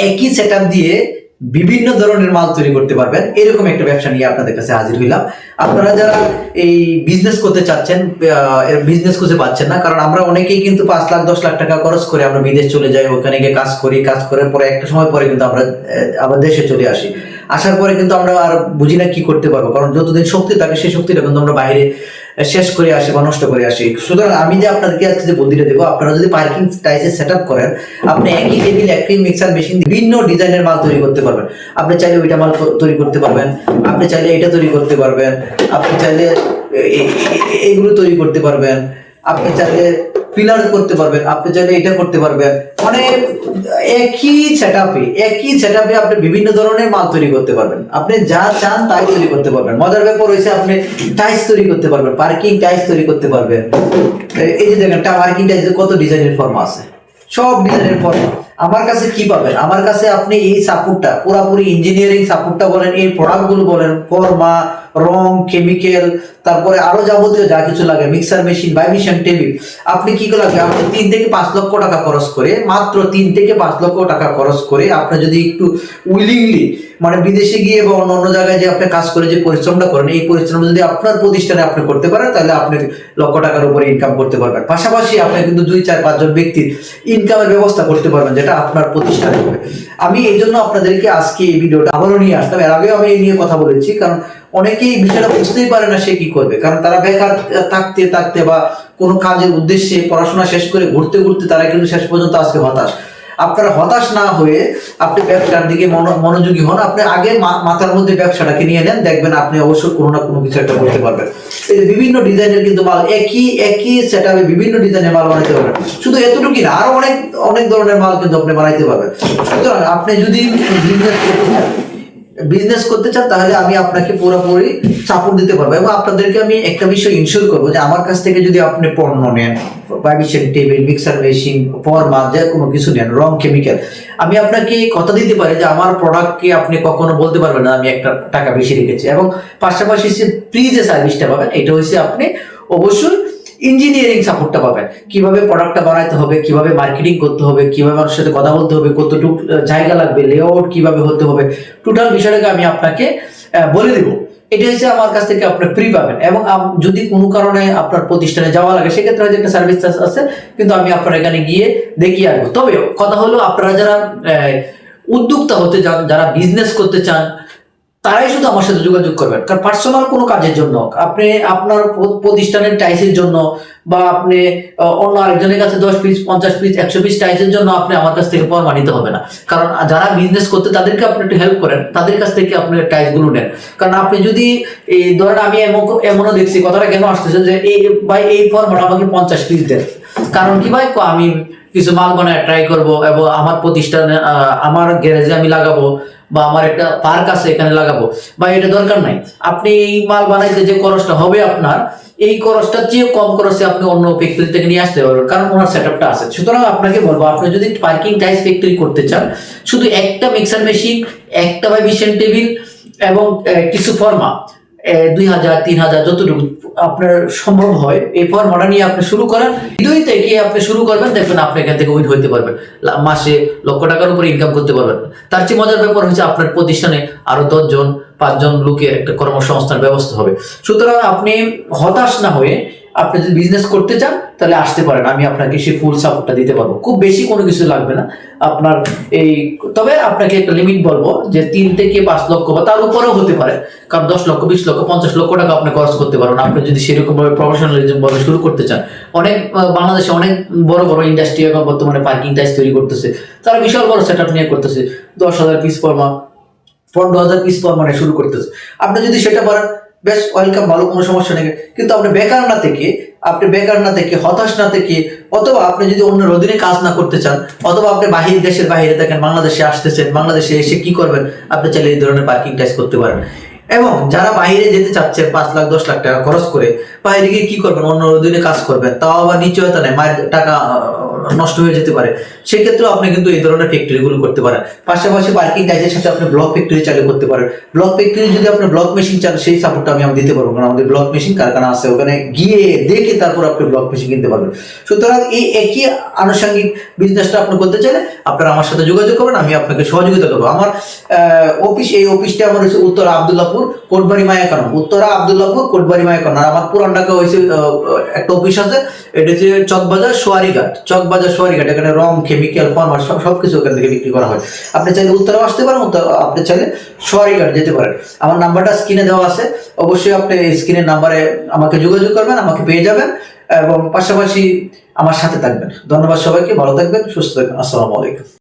একই সেটআপ দিয়ে বিভিন্ন ধরনের মাল তৈরি করতে পারবেন, এরকম একটা ব্যবসা নিয়ে আপনাদের কাছে হাজির হইলাম। আপনারা যারা এই বিজনেস করতে চাচ্ছেন, বিজনেস করতে পারছেন না, কারণ আমরা অনেকেই কিন্তু 5 লাখ 10 লাখ টাকা খরচ করে আমরা বিদেশ চলে যাই, ওখানে গিয়ে কাজ করি, কাজ করার পরে একটা সময় পরে কিন্তু আমরা আবার দেশে চলে আসি। আসার পরে কিন্তু আমরা আর বুঝি না কি করতে পারবো, কারণ যতদিন শক্তি থাকে সেই শক্তিটা কিন্তু আমরা বাইরে শেষ করে আসি বা নষ্ট করে আসি। সুতরাং আমি যে আপনাদেরকে আজকে যে বুদ্ধিটা দেবো, আপনারা যদি পার্কিং টাইসের সেট আপ করেন, আপনি একই টেবিল একই মিক্সার মেশিন বিভিন্ন ডিজাইনের মাল তৈরি করতে পারবেন। আপনি চাইলে ওইটা মাল তৈরি করতে পারবেন, আপনি চাইলে এটা তৈরি করতে পারবেন, আপনি চাইলে এইগুলো তৈরি করতে পারবেন, আপনি চাইলে পিলার করতে পারবেন, আপনি চাইলে এটা করতে পারবেন। মানে একই সেটআপে আপনি বিভিন্ন ধরনের মাল তৈরি করতে পারবেন। আপনি যা চান তাই তৈরি করতে পারবেন। মজার ব্যাপার হয়েছে আপনি টাইস তৈরি করতে পারবেন, পার্কিং টাইস তৈরি করতে পারবেন। এই যে দেখেন পার্কিং টাইস কত ডিজাইনের ফর্ম আছে, সব ডিজাইনের ফর্ম। আমার কাছে কি পাবেন, আমার কাছে আপনি এই সাপোর্টটা পুরোপুরি ইঞ্জিনিয়ারিং সাপোর্টটা বলেন, এই প্রোডাক্টগুলো বলেন, ফর্মা, রং, কেমিক্যাল, তারপরে আরো যাবতীয় যা কিছু লাগে, মিক্সার মেশিন, ভাইব্রেশন টেবিল, আপনি কি করে লাগবে, আপনি 3 থেকে 5 লক্ষ টাকা খরচ করে, মাত্র 3 থেকে 5 লক্ষ টাকা খরচ করে আপনি যদি একটু উইলিংলি, মানে বিদেশে গিয়ে বা অন্য জায়গায় যে আপনি কাজ করে যে পরিশ্রমটা করেন, এই পরিশ্রম যদি আপনার প্রতিষ্ঠানে আপনি করতে পারেন, তাহলে আপনি লক্ষ টাকার উপরে ইনকাম করতে পারবেন। পাশাপাশি আপনি কিন্তু 2 4 5 জন ব্যক্তির ইনকামের ব্যবস্থা করতে পারবেন, যেটা আপনার প্রতিষ্ঠানে হবে। আমি এই জন্য আপনাদেরকে আজকে এই ভিডিওটা আবারও নিয়ে আসলাম। এর আগেও আমি এই নিয়ে কথা বলেছি, কারণ অনেকেই বিষয়টা বুঝতেই পারে না সে কি করবে, কারণ তারা বেকার থাকতে থাকতে বা কোনো কাজের উদ্দেশ্যে পড়াশোনা শেষ করে ঘুরতে ঘুরতে তারা কিন্তু শেষ পর্যন্ত আজকে হতাশ। আপনারা হতাশ না হয়ে আপনি ব্যবসার দিকে মনোযোগী হন। আপনি আগে মাথার মধ্যে ব্যবসাটাকে নিয়ে নেন, দেখবেন আপনি অবশ্যই কোনো না কোনো কিছু একটা করতে পারবেন। এই যে বিভিন্ন ডিজাইনের কিন্তু মাল, একই সেটআপে বিভিন্ন ডিজাইনের মাল বানাইতে পারবেন। শুধু এতটুকুই না, আরো অনেক অনেক ধরনের মাল কিন্তু আপনি বানাইতে পারবেন। সুতরাং আপনি যদি বিজনেস করতে চান, তাহলে আমি আপনাকে পুরোপুরি সাপোর্ট দিতে পারবো, এবং আপনাদেরকে আমি একটা বিষয় ইনশিওর করবো যে আমার কাছ থেকে যদি আপনি পণ্য নেন, ভাইব্রেশন টেবিল, মিক্সার মেশিন, ফর্মা, যে কোনো কিছু নেন, রং, কেমিক্যাল, আমি আপনাকে কথা দিতে পারি যে আমার প্রোডাক্টকে আপনি কখনো বলতে পারবেন না আমি একটা টাকা বেশি রেখেছি। এবং পাশাপাশি ফ্রি যে সার্ভিসটা পাবেন, এটা হচ্ছে আপনি অবশ্যই ইঞ্জিনিয়ারিং সাপোর্টটা পাবেন। কিভাবে প্রোডাক্টটা বানাইতে হবে, কিভাবে মার্কেটিং করতে হবে, কিভাবে মানুষের সাথে কথা বলতে হবে, কতটুকু জায়গা লাগবে, লেআউট কিভাবে হতে হবে, টোটাল বিষয়টাকে আমি আপনাকে বলে দেবো। এটা হচ্ছে আমার কাছ থেকে আপনি ফ্রি পাবেন। এবং যদি কোনো কারণে আপনার প্রতিষ্ঠানে যাওয়া লাগে, সেক্ষেত্রে হয়তো একটা সার্ভিস চার্জ আছে, কিন্তু আমি আপনার এখানে গিয়ে দেখিয়ে আসবো। তবে কথা হলো, আপনারা যারা উদ্যোক্তা হতে চান, যারা বিজনেস করতে চান, তারাই শুধু আমার সাথে যোগাযোগ করবেন। কারণ পার্সোনাল কোনো কাজের জন্য, আপনি আপনার প্রতিষ্ঠানের টাইসের জন্য, বা আপনি অন্য আরেকজনের কাছে 10 পিস 50 পিস 100 পিস টাইসের জন্য আপনি আমার কাছ থেকে পরামর্শ নিতে হবে না। কারণ যারা বিজনেস করতে, তাদেরকে আপনি একটু হেল্প করেন, তাদের কাছ থেকে আপনি টাইসগুলো নেন। কারণ আপনি যদি এই ধরেন, আমি এমনও দেখছি, কথাটা কেন আসতেছে যে এই ভাই এই ফর্মটা আমাকে 50 পিস দেন, কারণ কি ভাই, আমি কিছু মাল বানায় ট্রাই করব, এবং আমার প্রতিষ্ঠানে আমার গ্যারেজে আমি লাগাবো, বা আমার একটা পার্ক আছে এখানে লাগাবো, বা এটা দরকার নাই। আপনি এই মাল বানাইতে যে খরচটা হবে আপনার, এই খরচটার চেয়ে কম খরচে আপনি অন্য ফ্যাক্টরি থেকে নিয়ে আসতে পারবেন, কারণ ওনার সেটআপটা আছে। সুতরাং আপনাকে বলবো, আপনি যদি পার্কিং টাইস ফ্যাক্টরি করতে চান, শুধু একটা মিক্সার মেশিন, একটা ভাইব্রেশন টেবিল, এবং কিছু ফর্মা, 2000 3000 যতটুকু আপনার সম্ভব হয়, এই ফর্মটা নিয়ে আপনি শুরু করেন। ভিডিওই থেকে আপনি শুরু করবেন, দেখবেন আপনি এখান থেকে উইন হইতে পারবেন, মাসে লক্ষ টাকার উপরে ইনকাম করতে পারবেন। তার চেয়ে মজার ব্যাপার হচ্ছে, আপনার প্রতিষ্ঠানে আরো 10 জন 5 জন লোকের একটা কর্মসংস্থান ব্যবস্থা হবে। সুতরাং আপনি হতাশ না হয়ে, আপনি যদি বিজনেস করতে চান, তাহলে আসতে পারেন, আমি আপনাকে সেই ফুল সাপোর্টটা দিতে পারবো। খুব বেশি কোনো কিছু লাগবে না আপনার তবে আপনাকে একটা লিমিট বলবো যে 3 থেকে 5 লক্ষ বা তার উপরেও হতে পারে, কারণ 10 লক্ষ 20 লক্ষ 50 লক্ষ টাকা আপনি খরচ করতে পারবেন, আপনি যদি সেরকম ভাবে প্রফেশনালিজম ভাবে শুরু করতে চান। অনেক বাংলাদেশে অনেক বড় বড় ইন্ডাস্ট্রি এখন বর্তমানে পার্কিং টাইস তৈরি করতেছে, তারা বিশাল বড় সেটআপ নিয়ে করতেছে, 10,000 পিস ফর্মা, 15,000 পিস ফর্মা নিয়ে শুরু করতেছে। আপনি যদি সেটা পারেন, বেশ ওয়েলকাম, ভালো, কোনো সমস্যা নেই। কিন্তু আপনি বেকার না থেকে হতাশ না থেকে, অথবা আপনি যদি অন্যের অধীনে কাজ না করতে চান, অথবা আপনি দেশের বাইরে থাকেন, বাংলাদেশে আসতেছেন, বাংলাদেশে এসে কি করবেন, আপনি চাইলে এই ধরনের পার্কিং টাইস করতে পারেন। এবং যারা বাইরে যেতে চাচ্ছেন 5 লাখ 10 লাখ টাকা খরচ করে, বাইরে গিয়ে কি করবেন, অন্য অধীনে কাজ করবেন, তাও আবার নিশ্চয়তা নেই, মায়ের টাকা নষ্ট হয়ে যেতে পারে, সেক্ষেত্রে আপনি কিন্তু এই ধরনের ফ্যাক্টরিগুলো করতে পারেন। পাশাপাশি পার্কিং টাইজের সাথে আপনি ব্লক ফ্যাক্টরি চালু করতে পারেন। ব্লক ফ্যাক্টরি যদি আপনি ব্লক মেশিন চান, সেই সাপোর্টটা আমি দিতে পারবো, কারণ আমাদের ব্লক মেশিন কারখানা আছে, ওখানে গিয়ে দেখে তারপর আপনি ব্লক মেশিন কিনতে পারবেন। সুতরাং এই একই আনুষঙ্গিক বিজনেসটা আপনি করতে চাইলে আপনারা আমার সাথে যোগাযোগ করবেন, আমি আপনাকে সহযোগিতা করবো। আমার এই অফিসটা আমার হচ্ছে উত্তরা আব্দুল্লাহপুর কোটবাড়ি মায়াকানন, উত্তরা আব্দুল্লাহপুর কোটবাড়ি মায়াকানন। আর আমার পুরান ঢাকা হয়েছে একটা অফিস আছে, এটা হচ্ছে চকবাজার সোয়ারিঘাট। এখানে রং, কেমিক্যাল, ফার্মার সবকিছু ওখান থেকে বিক্রি করা হয়। আপনি চাইলে উত্তরাও আসতে পারেন, আপনি চাইলে সোয়ারিঘাট যেতে পারেন। আমার নাম্বারটা স্ক্রিনে দেওয়া আছে, অবশ্যই আপনি স্ক্রিনের নাম্বারে আমাকে যোগাযোগ করবেন, আমাকে পেয়ে যাবেন এবং পাশাপাশি আমার সাথে থাকবেন। ধন্যবাদ সবাইকে, ভালো থাকবেন, সুস্থ থাকবেন। আসসালামু আলাইকুম।